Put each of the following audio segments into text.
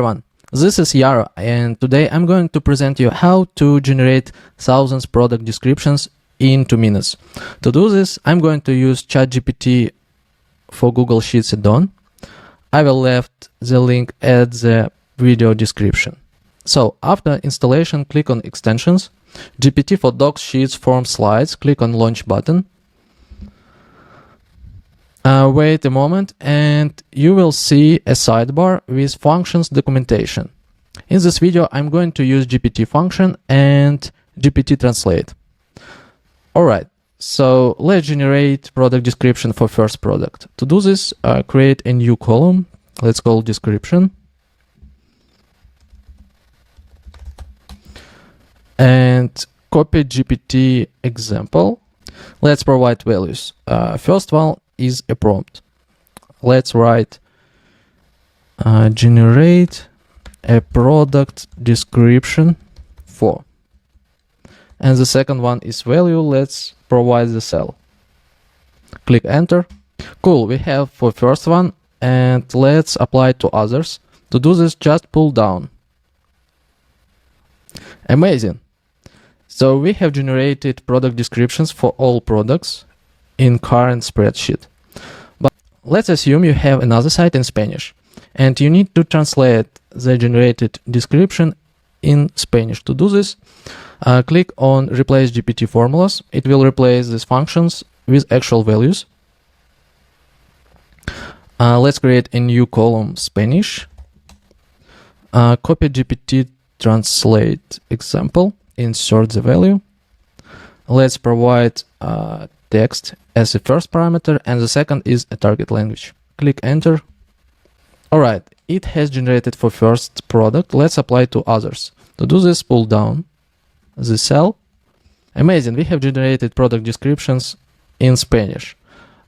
Everyone, this is Yaro, and today I'm going to present you how to generate thousands product descriptions in 2 minutes. To do this, I'm going to use ChatGPT for Google Sheets add-on. I will left the link at the video description. So after installation, click on Extensions, GPT for Docs, Sheets, Forms, Slides, click on Launch button. Wait a moment and you will see a sidebar with functions documentation. In this video, I'm going to use GPT function and GPT translate. Alright, so let's generate product description for first product. To do this, create a new column. Let's call description. And copy GPT example. Let's provide values. First one is a prompt. Let's write generate a product description for. And the second one is value. Let's provide the cell. Click enter. Cool, we have for first one, and let's apply to others. To do this, just pull down. Amazing. So we have generated product descriptions for all products in current spreadsheet. But let's assume you have another site in Spanish and you need to translate the generated description in Spanish. To do this, click on replace GPT formulas. It will replace these functions with actual values. Let's create a new column Spanish. Copy GPT translate example. Insert the value. Let's provide text as the first parameter, and the second is a target language. Click enter. Alright, it has generated for first product. Let's apply to others. To do this, pull down the cell. Amazing, we have generated product descriptions in Spanish.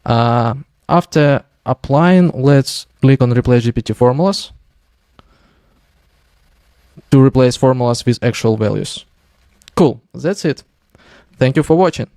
After applying, let's click on replace GPT formulas to replace formulas with actual values. Cool, that's it. Thank you for watching.